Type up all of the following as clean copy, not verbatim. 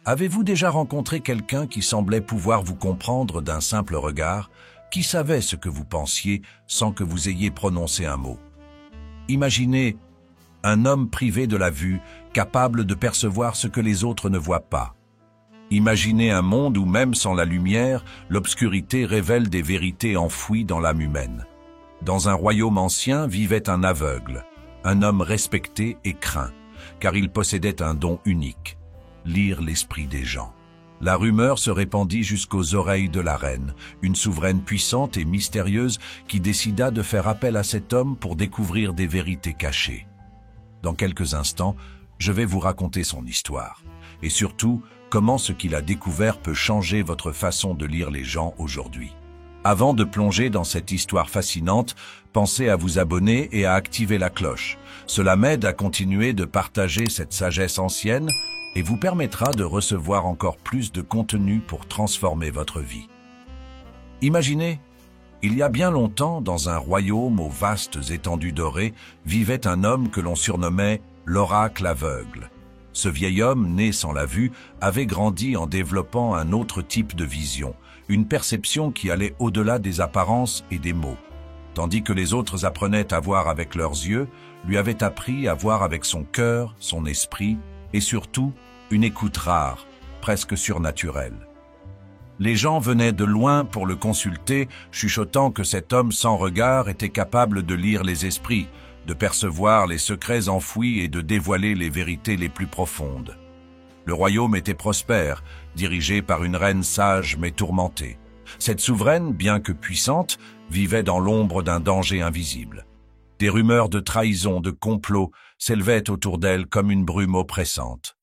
Avez-vous déjà rencontré quelqu'un qui semblait pouvoir vous comprendre d'un simple regard, qui savait ce que vous pensiez sans que vous ayez prononcé un mot? Imaginez un homme privé de la vue, capable de percevoir ce que les autres ne voient pas. Imaginez un monde où même sans la lumière, l'obscurité révèle des vérités enfouies dans l'âme humaine. Dans un royaume ancien vivait un aveugle, un homme respecté et craint, car il possédait un don unique, lire l'esprit des gens. La rumeur se répandit jusqu'aux oreilles de la reine, une souveraine puissante et mystérieuse qui décida de faire appel à cet homme pour découvrir des vérités cachées. Dans quelques instants, je vais vous raconter son histoire, et surtout, comment ce qu'il a découvert peut changer votre façon de lire les gens aujourd'hui. Avant de plonger dans cette histoire fascinante, pensez à vous abonner et à activer la cloche. Cela m'aide à continuer de partager cette sagesse ancienne et vous permettra de recevoir encore plus de contenu pour transformer votre vie. Imaginez, il y a bien longtemps, dans un royaume aux vastes étendues dorées, vivait un homme que l'on surnommait l'oracle aveugle. Ce vieil homme, né sans la vue, avait grandi en développant un autre type de vision, une perception qui allait au-delà des apparences et des mots. Tandis que les autres apprenaient à voir avec leurs yeux, lui avait appris à voir avec son cœur, son esprit, et surtout, une écoute rare, presque surnaturelle. Les gens venaient de loin pour le consulter, chuchotant que cet homme sans regard était capable de lire les esprits, de percevoir les secrets enfouis et de dévoiler les vérités les plus profondes. Le royaume était prospère, dirigé par une reine sage mais tourmentée. Cette souveraine, bien que puissante, vivait dans l'ombre d'un danger invisible. Des rumeurs de trahison, de complot s'élevaient autour d'elle comme une brume oppressante.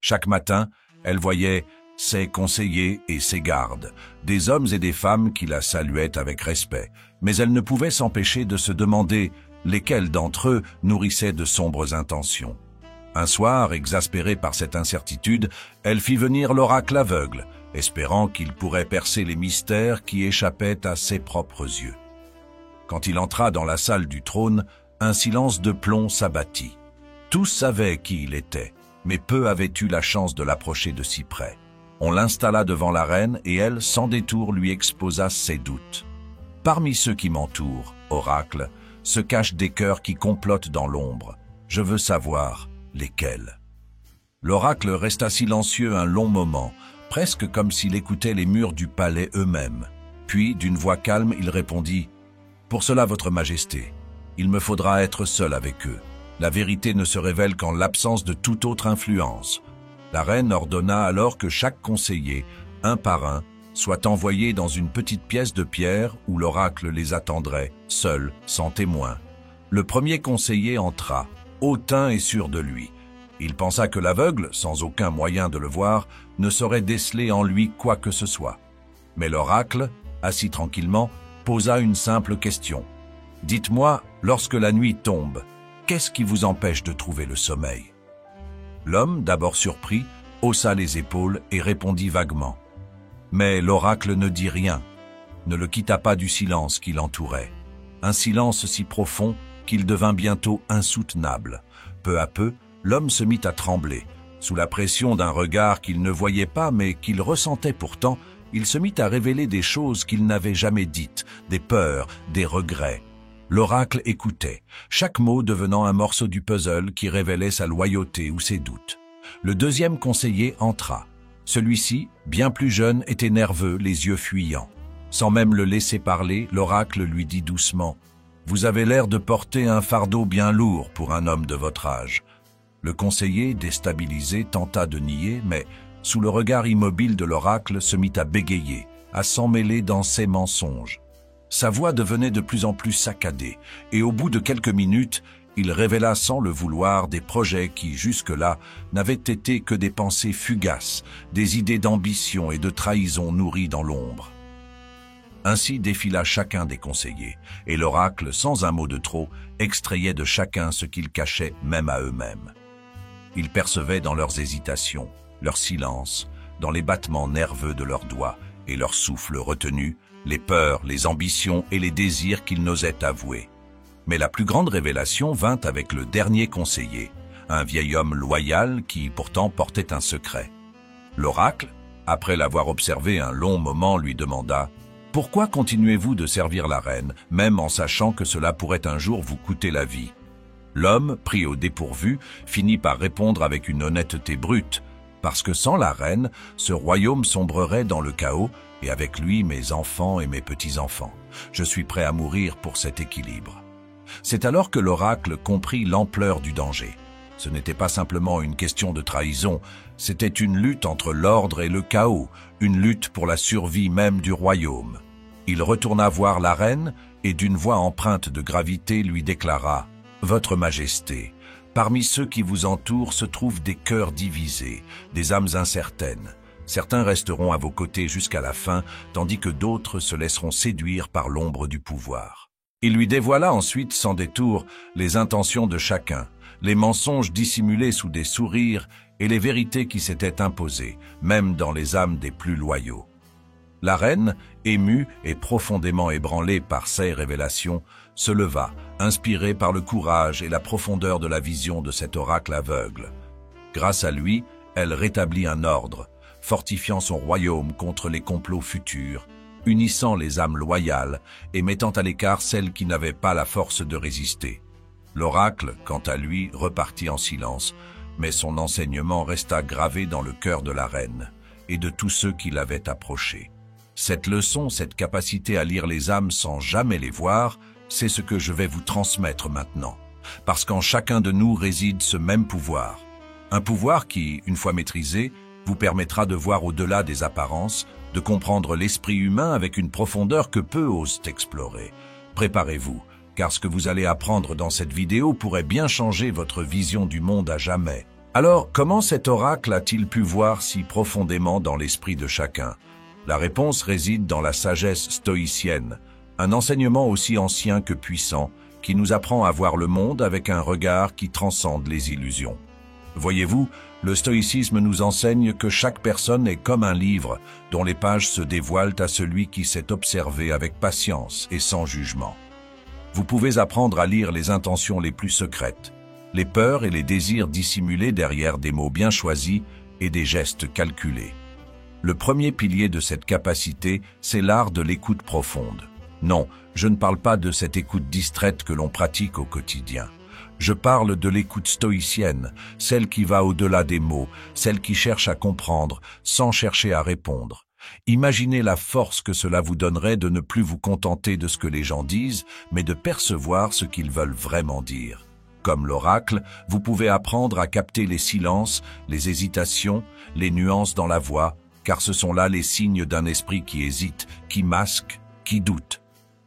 Chaque matin, elle voyait ses conseillers et ses gardes, des hommes et des femmes qui la saluaient avec respect, mais elle ne pouvait s'empêcher de se demander lesquels d'entre eux nourrissaient de sombres intentions. Un soir, exaspérée par cette incertitude, elle fit venir l'oracle aveugle, espérant qu'il pourrait percer les mystères qui échappaient à ses propres yeux. Quand il entra dans la salle du trône, un silence de plomb s'abattit. Tous savaient qui il était, mais peu avaient eu la chance de l'approcher de si près. On l'installa devant la reine et elle, sans détour, lui exposa ses doutes. « Parmi ceux qui m'entourent, oracle, se cachent des cœurs qui complotent dans l'ombre. Je veux savoir lesquels. » L'oracle resta silencieux un long moment, presque comme s'il écoutait les murs du palais eux-mêmes. Puis, d'une voix calme, il répondit « Pour cela, votre majesté, il me faudra être seul avec eux. La vérité ne se révèle qu'en l'absence de toute autre influence. » La reine ordonna alors que chaque conseiller, un par un, soit envoyé dans une petite pièce de pierre où l'oracle les attendrait, seul, sans témoin. Le premier conseiller entra, hautain et sûr de lui. Il pensa que l'aveugle, sans aucun moyen de le voir, ne saurait déceler en lui quoi que ce soit. Mais l'oracle, assis tranquillement, posa une simple question. « Dites-moi, lorsque la nuit tombe, qu'est-ce qui vous empêche de trouver le sommeil ?» L'homme, d'abord surpris, haussa les épaules et répondit vaguement. Mais l'oracle ne dit rien, ne le quitta pas du silence qui l'entourait. Un silence si profond qu'il devint bientôt insoutenable. Peu à peu, l'homme se mit à trembler. Sous la pression d'un regard qu'il ne voyait pas mais qu'il ressentait pourtant, il se mit à révéler des choses qu'il n'avait jamais dites, des peurs, des regrets. L'oracle écoutait, chaque mot devenant un morceau du puzzle qui révélait sa loyauté ou ses doutes. Le deuxième conseiller entra. Celui-ci, bien plus jeune, était nerveux, les yeux fuyants. Sans même le laisser parler, l'oracle lui dit doucement « Vous avez l'air de porter un fardeau bien lourd pour un homme de votre âge. » Le conseiller, déstabilisé, tenta de nier, mais, sous le regard immobile de l'oracle, se mit à bégayer, à s'emmêler dans ses mensonges. Sa voix devenait de plus en plus saccadée, et au bout de quelques minutes, il révéla sans le vouloir des projets qui, jusque-là, n'avaient été que des pensées fugaces, des idées d'ambition et de trahison nourries dans l'ombre. Ainsi défila chacun des conseillers, et l'oracle, sans un mot de trop, extrayait de chacun ce qu'ils cachaient même à eux-mêmes. Il percevait dans leurs hésitations, leur silence, dans les battements nerveux de leurs doigts et leur souffle retenu, les peurs, les ambitions et les désirs qu'ils n'osaient avouer. Mais la plus grande révélation vint avec le dernier conseiller, un vieil homme loyal qui pourtant portait un secret. L'oracle, après l'avoir observé un long moment, lui demanda « Pourquoi continuez-vous de servir la reine, même en sachant que cela pourrait un jour vous coûter la vie ?» L'homme, pris au dépourvu, finit par répondre avec une honnêteté brute « Parce que sans la reine, ce royaume sombrerait dans le chaos, et avec lui mes enfants et mes petits-enfants. Je suis prêt à mourir pour cet équilibre. » C'est alors que l'oracle comprit l'ampleur du danger. Ce n'était pas simplement une question de trahison, c'était une lutte entre l'ordre et le chaos, une lutte pour la survie même du royaume. Il retourna voir la reine et d'une voix empreinte de gravité lui déclara « Votre Majesté, parmi ceux qui vous entourent se trouvent des cœurs divisés, des âmes incertaines. Certains resteront à vos côtés jusqu'à la fin, tandis que d'autres se laisseront séduire par l'ombre du pouvoir. » Il lui dévoila ensuite sans détour les intentions de chacun, les mensonges dissimulés sous des sourires et les vérités qui s'étaient imposées, même dans les âmes des plus loyaux. La reine, émue et profondément ébranlée par ces révélations, se leva, inspirée par le courage et la profondeur de la vision de cet oracle aveugle. Grâce à lui, elle rétablit un ordre, fortifiant son royaume contre les complots futurs, unissant les âmes loyales et mettant à l'écart celles qui n'avaient pas la force de résister. L'oracle, quant à lui, repartit en silence, mais son enseignement resta gravé dans le cœur de la reine et de tous ceux qui l'avaient approché. Cette leçon, cette capacité à lire les âmes sans jamais les voir, c'est ce que je vais vous transmettre maintenant, parce qu'en chacun de nous réside ce même pouvoir. Un pouvoir qui, une fois maîtrisé, vous permettra de voir au-delà des apparences, de comprendre l'esprit humain avec une profondeur que peu osent explorer. Préparez-vous, car ce que vous allez apprendre dans cette vidéo pourrait bien changer votre vision du monde à jamais. Alors, comment cet oracle a-t-il pu voir si profondément dans l'esprit de chacun? La réponse réside dans la sagesse stoïcienne, un enseignement aussi ancien que puissant, qui nous apprend à voir le monde avec un regard qui transcende les illusions. Voyez-vous, le stoïcisme nous enseigne que chaque personne est comme un livre dont les pages se dévoilent à celui qui sait observer avec patience et sans jugement. Vous pouvez apprendre à lire les intentions les plus secrètes, les peurs et les désirs dissimulés derrière des mots bien choisis et des gestes calculés. Le premier pilier de cette capacité, c'est l'art de l'écoute profonde. Non, je ne parle pas de cette écoute distraite que l'on pratique au quotidien. Je parle de l'écoute stoïcienne, celle qui va au-delà des mots, celle qui cherche à comprendre sans chercher à répondre. Imaginez la force que cela vous donnerait de ne plus vous contenter de ce que les gens disent, mais de percevoir ce qu'ils veulent vraiment dire. Comme l'oracle, vous pouvez apprendre à capter les silences, les hésitations, les nuances dans la voix, car ce sont là les signes d'un esprit qui hésite, qui masque, qui doute.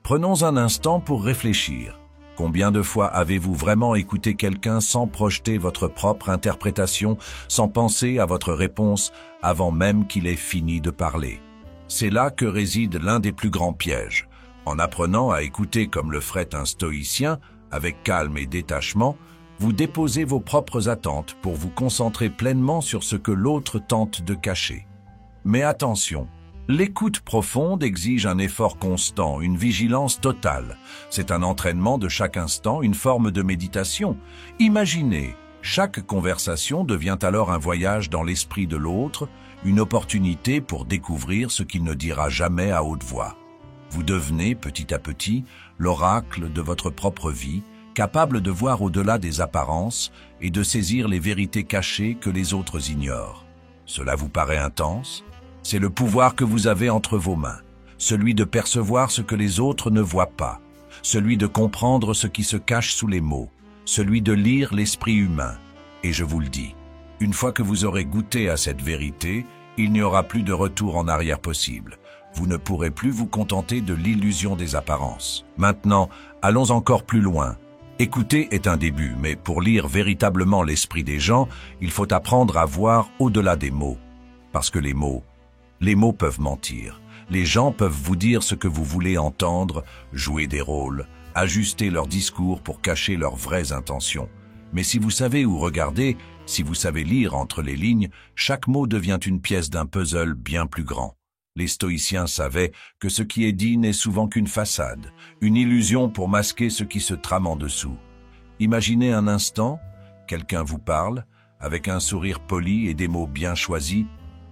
Prenons un instant pour réfléchir. Combien de fois avez-vous vraiment écouté quelqu'un sans projeter votre propre interprétation, sans penser à votre réponse avant même qu'il ait fini de parler? C'est là que réside l'un des plus grands pièges. En apprenant à écouter comme le ferait un stoïcien, avec calme et détachement, vous déposez vos propres attentes pour vous concentrer pleinement sur ce que l'autre tente de cacher. Mais attention! L'écoute profonde exige un effort constant, une vigilance totale. C'est un entraînement de chaque instant, une forme de méditation. Imaginez, chaque conversation devient alors un voyage dans l'esprit de l'autre, une opportunité pour découvrir ce qu'il ne dira jamais à haute voix. Vous devenez, petit à petit, l'oracle de votre propre vie, capable de voir au-delà des apparences et de saisir les vérités cachées que les autres ignorent. Cela vous paraît intense ? C'est le pouvoir que vous avez entre vos mains, celui de percevoir ce que les autres ne voient pas, celui de comprendre ce qui se cache sous les mots, celui de lire l'esprit humain. Et je vous le dis, une fois que vous aurez goûté à cette vérité, il n'y aura plus de retour en arrière possible. Vous ne pourrez plus vous contenter de l'illusion des apparences. Maintenant, allons encore plus loin. Écouter est un début, mais pour lire véritablement l'esprit des gens, il faut apprendre à voir au-delà des mots. Parce que les mots peuvent mentir. Les gens peuvent vous dire ce que vous voulez entendre, jouer des rôles, ajuster leur discours pour cacher leurs vraies intentions. Mais si vous savez où regarder, si vous savez lire entre les lignes, chaque mot devient une pièce d'un puzzle bien plus grand. Les stoïciens savaient que ce qui est dit n'est souvent qu'une façade, une illusion pour masquer ce qui se trame en dessous. Imaginez un instant, quelqu'un vous parle, avec un sourire poli et des mots bien choisis,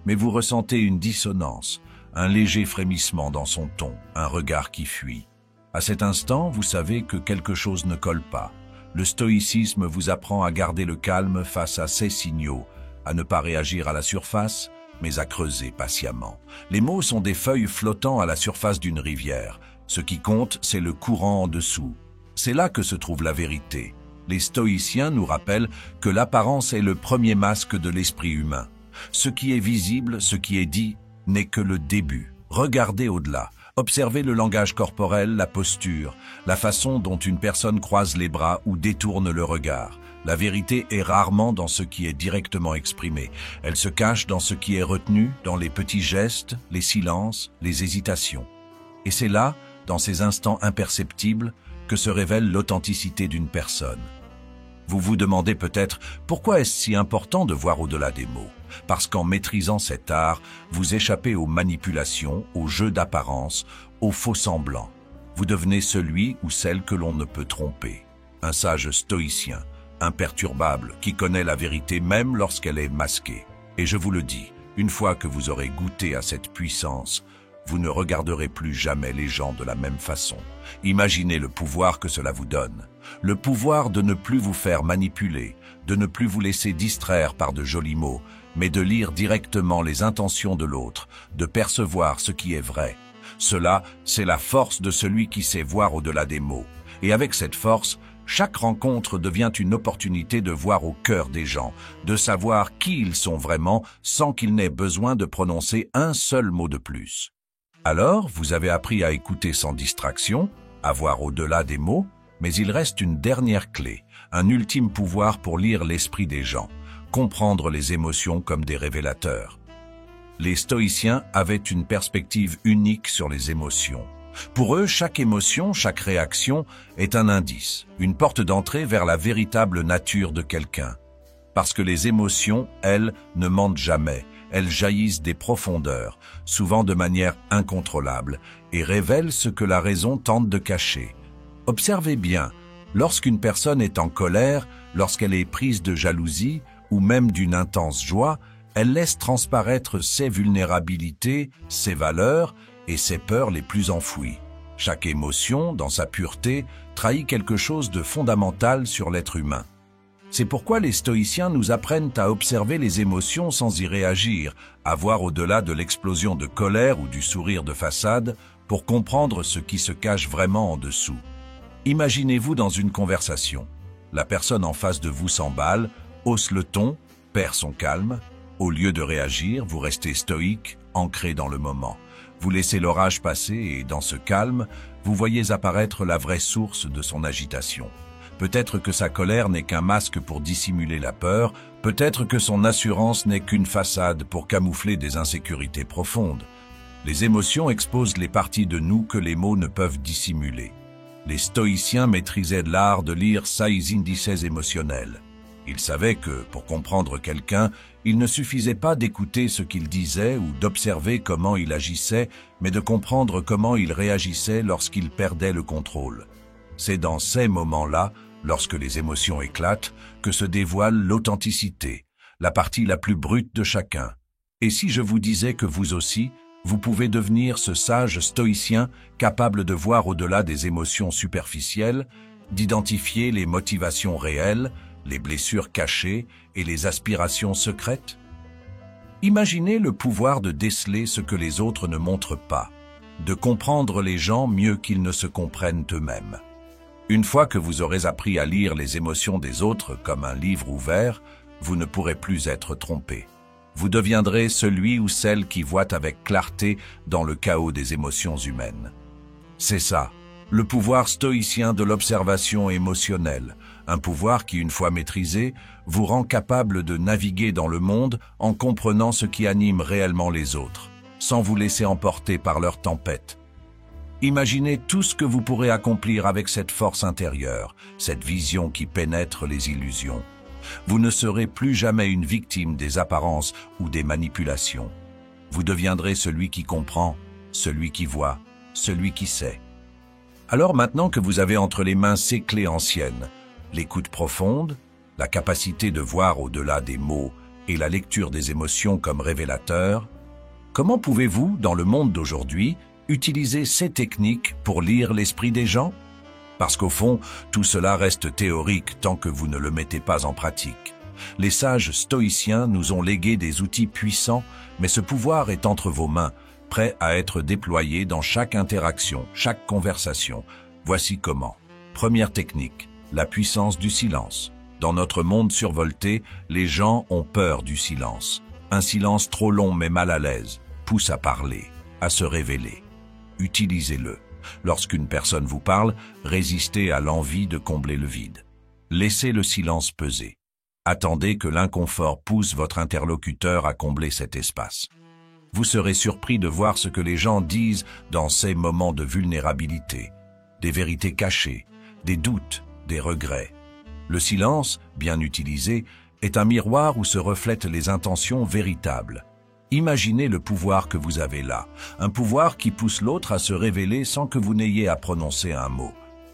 mais vous ressentez une dissonance, un léger frémissement dans son ton, un regard qui fuit. À cet instant, vous savez que quelque chose ne colle pas. Le stoïcisme vous apprend à garder le calme face à ces signaux, à ne pas réagir à la surface, mais à creuser patiemment. Les mots sont des feuilles flottant à la surface d'une rivière. Ce qui compte, c'est le courant en dessous. C'est là que se trouve la vérité. Les stoïciens nous rappellent que l'apparence est le premier masque de l'esprit humain. Ce qui est visible, ce qui est dit, n'est que le début. Regardez au-delà. Observez le langage corporel, la posture, la façon dont une personne croise les bras ou détourne le regard. La vérité est rarement dans ce qui est directement exprimé. Elle se cache dans ce qui est retenu, dans les petits gestes, les silences, les hésitations. Et c'est là, dans ces instants imperceptibles, que se révèle l'authenticité d'une personne. Vous vous demandez peut-être pourquoi est-ce si important de voir au-delà des mots? Parce qu'en maîtrisant cet art, vous échappez aux manipulations, aux jeux d'apparence, aux faux-semblants. Vous devenez celui ou celle que l'on ne peut tromper. Un sage stoïcien, imperturbable, qui connaît la vérité même lorsqu'elle est masquée. Et je vous le dis, une fois que vous aurez goûté à cette puissance, vous ne regarderez plus jamais les gens de la même façon. Imaginez le pouvoir que cela vous donne. Le pouvoir de ne plus vous faire manipuler, de ne plus vous laisser distraire par de jolis mots, mais de lire directement les intentions de l'autre, de percevoir ce qui est vrai. Cela, c'est la force de celui qui sait voir au-delà des mots. Et avec cette force, chaque rencontre devient une opportunité de voir au cœur des gens, de savoir qui ils sont vraiment sans qu'ils n'aient besoin de prononcer un seul mot de plus. Alors, vous avez appris à écouter sans distraction, à voir au-delà des mots, mais il reste une dernière clé, un ultime pouvoir pour lire l'esprit des gens, comprendre les émotions comme des révélateurs. Les stoïciens avaient une perspective unique sur les émotions. Pour eux, chaque émotion, chaque réaction est un indice, une porte d'entrée vers la véritable nature de quelqu'un. Parce que les émotions, elles, ne mentent jamais. Elles jaillissent des profondeurs, souvent de manière incontrôlable, et révèlent ce que la raison tente de cacher. Observez bien, lorsqu'une personne est en colère, lorsqu'elle est prise de jalousie ou même d'une intense joie, elle laisse transparaître ses vulnérabilités, ses valeurs et ses peurs les plus enfouies. Chaque émotion, dans sa pureté, trahit quelque chose de fondamental sur l'être humain. C'est pourquoi les stoïciens nous apprennent à observer les émotions sans y réagir, à voir au-delà de l'explosion de colère ou du sourire de façade pour comprendre ce qui se cache vraiment en dessous. Imaginez-vous dans une conversation. La personne en face de vous s'emballe, hausse le ton, perd son calme. Au lieu de réagir, vous restez stoïque, ancré dans le moment. Vous laissez l'orage passer et, dans ce calme, vous voyez apparaître la vraie source de son agitation. Peut-être que sa colère n'est qu'un masque pour dissimuler la peur, peut-être que son assurance n'est qu'une façade pour camoufler des insécurités profondes. Les émotions exposent les parties de nous que les mots ne peuvent dissimuler. Les stoïciens maîtrisaient l'art de lire ces indices émotionnels. Ils savaient que, pour comprendre quelqu'un, il ne suffisait pas d'écouter ce qu'il disait ou d'observer comment il agissait, mais de comprendre comment il réagissait lorsqu'il perdait le contrôle. C'est dans ces moments-là, lorsque les émotions éclatent, que se dévoile l'authenticité, la partie la plus brute de chacun. Et si je vous disais que vous aussi, vous pouvez devenir ce sage stoïcien capable de voir au-delà des émotions superficielles, d'identifier les motivations réelles, les blessures cachées et les aspirations secrètes? Imaginez le pouvoir de déceler ce que les autres ne montrent pas, de comprendre les gens mieux qu'ils ne se comprennent eux-mêmes. Une fois que vous aurez appris à lire les émotions des autres comme un livre ouvert, vous ne pourrez plus être trompé. Vous deviendrez celui ou celle qui voit avec clarté dans le chaos des émotions humaines. C'est ça, le pouvoir stoïcien de l'observation émotionnelle, un pouvoir qui, une fois maîtrisé, vous rend capable de naviguer dans le monde en comprenant ce qui anime réellement les autres, sans vous laisser emporter par leur tempête. Imaginez tout ce que vous pourrez accomplir avec cette force intérieure, cette vision qui pénètre les illusions. Vous ne serez plus jamais une victime des apparences ou des manipulations. Vous deviendrez celui qui comprend, celui qui voit, celui qui sait. Alors maintenant que vous avez entre les mains ces clés anciennes, l'écoute profonde, la capacité de voir au-delà des mots et la lecture des émotions comme révélateur, comment pouvez-vous, dans le monde d'aujourd'hui, utiliser ces techniques pour lire l'esprit des gens? Parce qu'au fond, tout cela reste théorique tant que vous ne le mettez pas en pratique. Les sages stoïciens nous ont légué des outils puissants, mais ce pouvoir est entre vos mains, prêt à être déployé dans chaque interaction, chaque conversation. Voici comment. Première technique, la puissance du silence. Dans notre monde survolté, les gens ont peur du silence. Un silence trop long mais mal à l'aise pousse à parler, à se révéler. Utilisez-le. Lorsqu'une personne vous parle, résistez à l'envie de combler le vide. Laissez le silence peser. Attendez que l'inconfort pousse votre interlocuteur à combler cet espace. Vous serez surpris de voir ce que les gens disent dans ces moments de vulnérabilité. Des vérités cachées, des doutes, des regrets. Le silence, bien utilisé, est un miroir où se reflètent les intentions véritables. Imaginez le pouvoir que vous avez là, un pouvoir qui pousse l'autre à se révéler sans que vous n'ayez à prononcer un mot.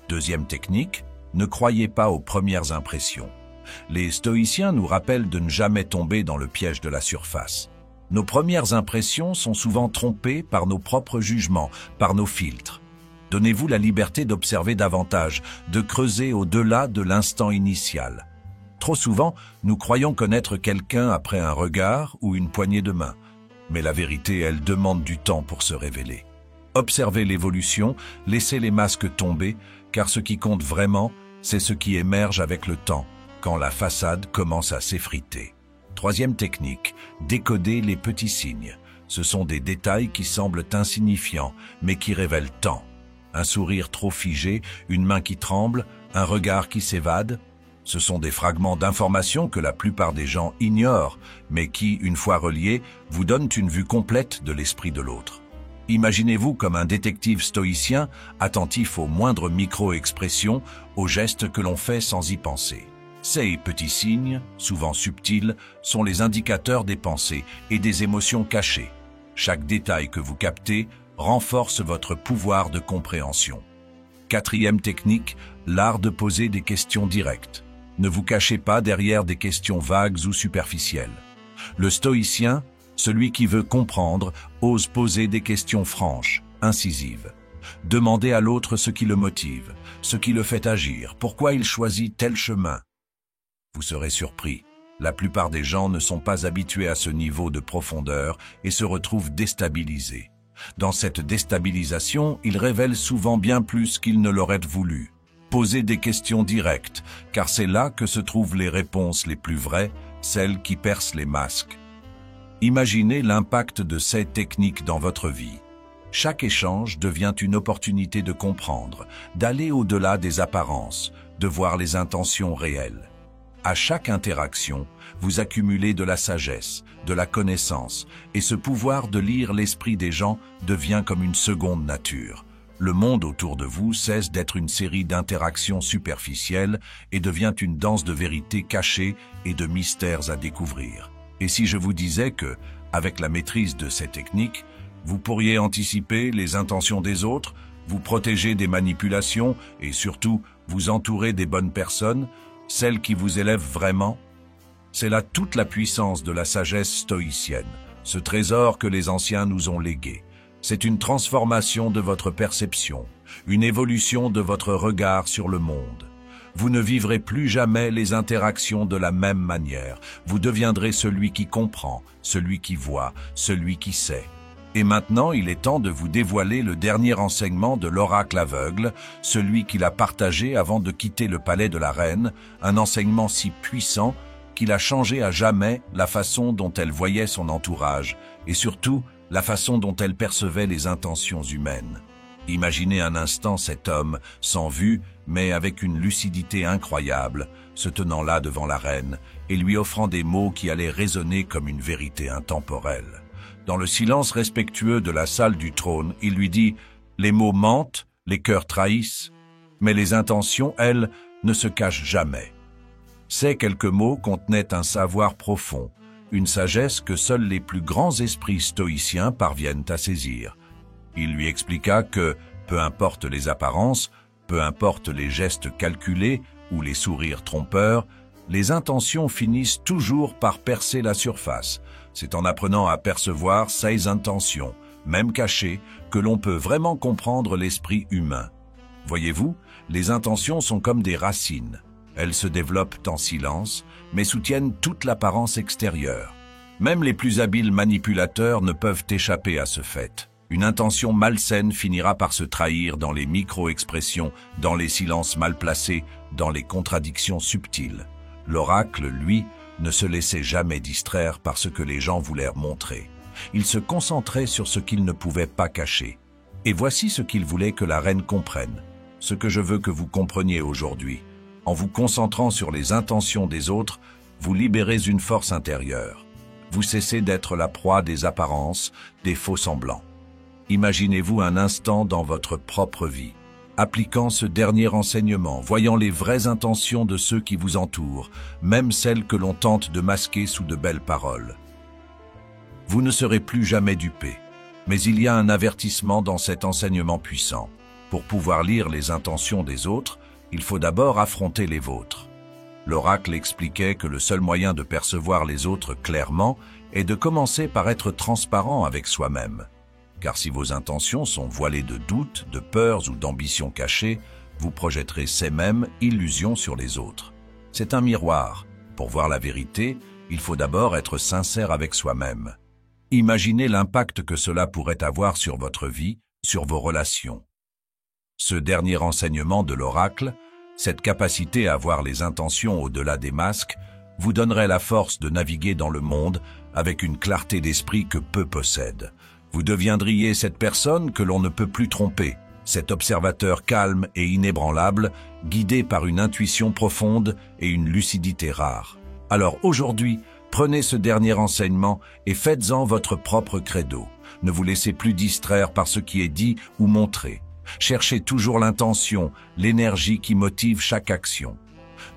Deuxième technique, ne croyez pas aux premières impressions. Les stoïciens nous rappellent de ne jamais tomber dans le piège de la surface. Nos premières impressions sont souvent trompées par nos propres jugements, par nos filtres. Donnez-vous la liberté d'observer davantage, de creuser au-delà de l'instant initial. Trop souvent, nous croyons connaître quelqu'un après un regard ou une poignée de main. Mais la vérité, elle demande du temps pour se révéler. Observez l'évolution, laissez les masques tomber, car ce qui compte vraiment, c'est ce qui émerge avec le temps, quand la façade commence à s'effriter. Troisième technique, décoder les petits signes. Ce sont des détails qui semblent insignifiants, mais qui révèlent tant. Un sourire trop figé, une main qui tremble, un regard qui s'évade. Ce sont des fragments d'informations que la plupart des gens ignorent, mais qui, une fois reliés, vous donnent une vue complète de l'esprit de l'autre. Imaginez-vous comme un détective stoïcien, attentif aux moindres micro-expressions, aux gestes que l'on fait sans y penser. Ces petits signes, souvent subtils, sont les indicateurs des pensées et des émotions cachées. Chaque détail que vous captez renforce votre pouvoir de compréhension. Quatrième technique, l'art de poser des questions directes. Ne vous cachez pas derrière des questions vagues ou superficielles. Le stoïcien, celui qui veut comprendre, ose poser des questions franches, incisives. Demandez à l'autre ce qui le motive, ce qui le fait agir, pourquoi il choisit tel chemin. Vous serez surpris. La plupart des gens ne sont pas habitués à ce niveau de profondeur et se retrouvent déstabilisés. Dans cette déstabilisation, ils révèlent souvent bien plus qu'ils ne l'auraient voulu. Posez des questions directes, car c'est là que se trouvent les réponses les plus vraies, celles qui percent les masques. Imaginez l'impact de ces techniques dans votre vie. Chaque échange devient une opportunité de comprendre, d'aller au-delà des apparences, de voir les intentions réelles. À chaque interaction, vous accumulez de la sagesse, de la connaissance, et ce pouvoir de lire l'esprit des gens devient comme une seconde nature. Le monde autour de vous cesse d'être une série d'interactions superficielles et devient une danse de vérités cachées et de mystères à découvrir. Et si je vous disais que, avec la maîtrise de ces techniques, vous pourriez anticiper les intentions des autres, vous protéger des manipulations et surtout vous entourer des bonnes personnes, celles qui vous élèvent vraiment? C'est là toute la puissance de la sagesse stoïcienne, ce trésor que les anciens nous ont légué. C'est une transformation de votre perception, une évolution de votre regard sur le monde. Vous ne vivrez plus jamais les interactions de la même manière. Vous deviendrez celui qui comprend, celui qui voit, celui qui sait. Et maintenant, il est temps de vous dévoiler le dernier enseignement de l'oracle aveugle, celui qu'il a partagé avant de quitter le palais de la reine, un enseignement si puissant qu'il a changé à jamais la façon dont elle voyait son entourage, et surtout la façon dont elle percevait les intentions humaines. Imaginez un instant cet homme, sans vue, mais avec une lucidité incroyable, se tenant là devant la reine, et lui offrant des mots qui allaient résonner comme une vérité intemporelle. Dans le silence respectueux de la salle du trône, il lui dit « Les mots mentent, les cœurs trahissent, mais les intentions, elles, ne se cachent jamais. » Ces quelques mots contenaient un savoir profond, une sagesse que seuls les plus grands esprits stoïciens parviennent à saisir. Il lui expliqua que, peu importe les apparences, peu importe les gestes calculés ou les sourires trompeurs, Les intentions finissent toujours par percer la surface. C'est en apprenant à percevoir ces intentions, même cachées, que l'on peut vraiment comprendre l'esprit humain. Voyez-vous, les intentions sont comme des racines. Elles se développent en silence, mais soutiennent toute l'apparence extérieure. Même les plus habiles manipulateurs ne peuvent échapper à ce fait. Une intention malsaine finira par se trahir dans les micro-expressions, dans les silences mal placés, dans les contradictions subtiles. L'oracle, lui, ne se laissait jamais distraire par ce que les gens voulaient montrer. Il se concentrait sur ce qu'il ne pouvait pas cacher. Et voici ce qu'il voulait que la reine comprenne. Ce que je veux que vous compreniez aujourd'hui. En vous concentrant sur les intentions des autres, vous libérez une force intérieure. Vous cessez d'être la proie des apparences, des faux-semblants. Imaginez-vous un instant dans votre propre vie, appliquant ce dernier enseignement, voyant les vraies intentions de ceux qui vous entourent, même celles que l'on tente de masquer sous de belles paroles. Vous ne serez plus jamais dupé, mais il y a un avertissement dans cet enseignement puissant. Pour pouvoir lire les intentions des autres, il faut d'abord affronter les vôtres. L'oracle expliquait que le seul moyen de percevoir les autres clairement est de commencer par être transparent avec soi-même. Car si vos intentions sont voilées de doutes, de peurs ou d'ambitions cachées, vous projetterez ces mêmes illusions sur les autres. C'est un miroir. Pour voir la vérité, il faut d'abord être sincère avec soi-même. Imaginez l'impact que cela pourrait avoir sur votre vie, sur vos relations. Ce dernier enseignement de l'oracle, cette capacité à voir les intentions au-delà des masques, vous donnerait la force de naviguer dans le monde avec une clarté d'esprit que peu possèdent. Vous deviendriez cette personne que l'on ne peut plus tromper, cet observateur calme et inébranlable, guidé par une intuition profonde et une lucidité rare. Alors aujourd'hui, prenez ce dernier enseignement et faites-en votre propre credo. Ne vous laissez plus distraire par ce qui est dit ou montré. Cherchez toujours l'intention, l'énergie qui motive chaque action.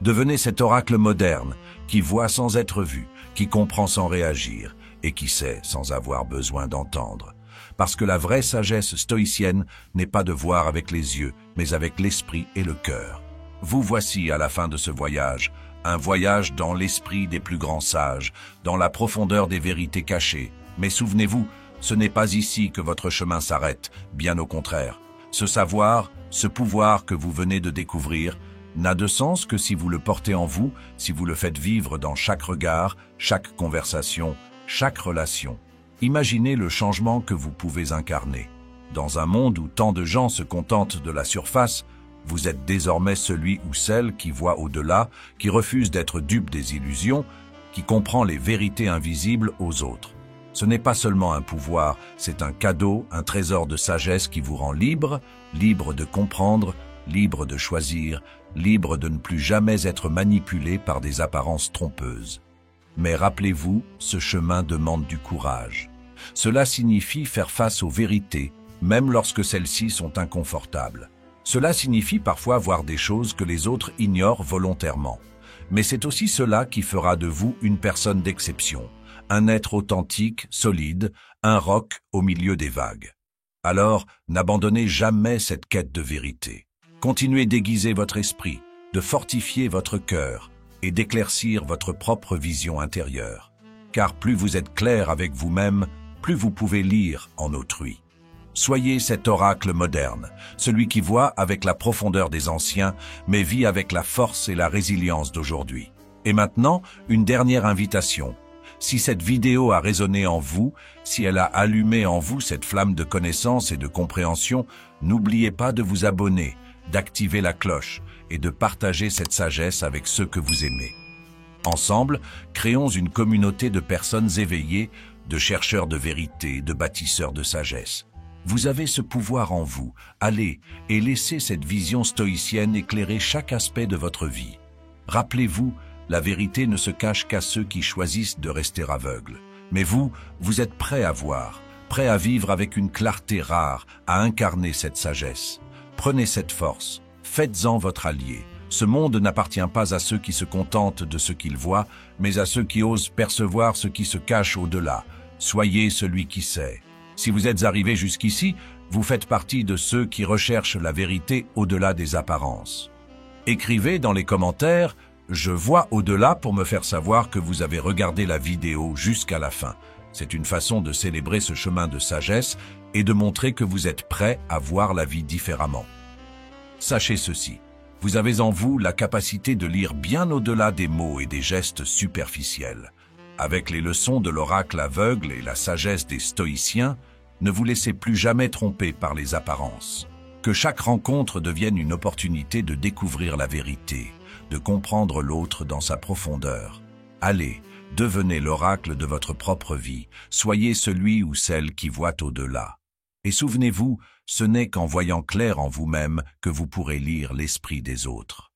Devenez cet oracle moderne qui voit sans être vu, qui comprend sans réagir et qui sait sans avoir besoin d'entendre. Parce que la vraie sagesse stoïcienne n'est pas de voir avec les yeux, mais avec l'esprit et le cœur. Vous voici à la fin de ce voyage, un voyage dans l'esprit des plus grands sages, dans la profondeur des vérités cachées. Mais souvenez-vous, ce n'est pas ici que votre chemin s'arrête, bien au contraire. Ce savoir, ce pouvoir que vous venez de découvrir, n'a de sens que si vous le portez en vous, si vous le faites vivre dans chaque regard, chaque conversation, chaque relation. Imaginez le changement que vous pouvez incarner. Dans un monde où tant de gens se contentent de la surface, vous êtes désormais celui ou celle qui voit au-delà, qui refuse d'être dupe des illusions, qui comprend les vérités invisibles aux autres. Ce n'est pas seulement un pouvoir, c'est un cadeau, un trésor de sagesse qui vous rend libre, libre de comprendre, libre de choisir, libre de ne plus jamais être manipulé par des apparences trompeuses. Mais rappelez-vous, ce chemin demande du courage. Cela signifie faire face aux vérités, même lorsque celles-ci sont inconfortables. Cela signifie parfois voir des choses que les autres ignorent volontairement. Mais c'est aussi cela qui fera de vous une personne d'exception, un être authentique, solide, un roc au milieu des vagues. Alors, n'abandonnez jamais cette quête de vérité. Continuez d'aiguiser votre esprit, de fortifier votre cœur et d'éclaircir votre propre vision intérieure. Car plus vous êtes clair avec vous-même, plus vous pouvez lire en autrui. Soyez cet oracle moderne, celui qui voit avec la profondeur des anciens, mais vit avec la force et la résilience d'aujourd'hui. Et maintenant, une dernière invitation. Si cette vidéo a résonné en vous, si elle a allumé en vous cette flamme de connaissance et de compréhension, n'oubliez pas de vous abonner, d'activer la cloche et de partager cette sagesse avec ceux que vous aimez. Ensemble, créons une communauté de personnes éveillées, de chercheurs de vérité, de bâtisseurs de sagesse. Vous avez ce pouvoir en vous. Allez et laissez cette vision stoïcienne éclairer chaque aspect de votre vie. Rappelez-vous, la vérité ne se cache qu'à ceux qui choisissent de rester aveugles. Mais vous, vous êtes prêts à voir, prêts à vivre avec une clarté rare, à incarner cette sagesse. Prenez cette force, faites-en votre allié. Ce monde n'appartient pas à ceux qui se contentent de ce qu'ils voient, mais à ceux qui osent percevoir ce qui se cache au-delà. Soyez celui qui sait. Si vous êtes arrivé jusqu'ici, vous faites partie de ceux qui recherchent la vérité au-delà des apparences. Écrivez dans les commentaires Je vois au-delà pour me faire savoir que vous avez regardé la vidéo jusqu'à la fin. C'est une façon de célébrer ce chemin de sagesse et de montrer que vous êtes prêt à voir la vie différemment. Sachez ceci, vous avez en vous la capacité de lire bien au-delà des mots et des gestes superficiels. Avec les leçons de l'oracle aveugle et la sagesse des stoïciens, ne vous laissez plus jamais tromper par les apparences. Que chaque rencontre devienne une opportunité de découvrir la vérité, de comprendre l'autre dans sa profondeur. Allez, devenez l'oracle de votre propre vie, soyez celui ou celle qui voit au-delà. Et souvenez-vous, ce n'est qu'en voyant clair en vous-même que vous pourrez lire l'esprit des autres.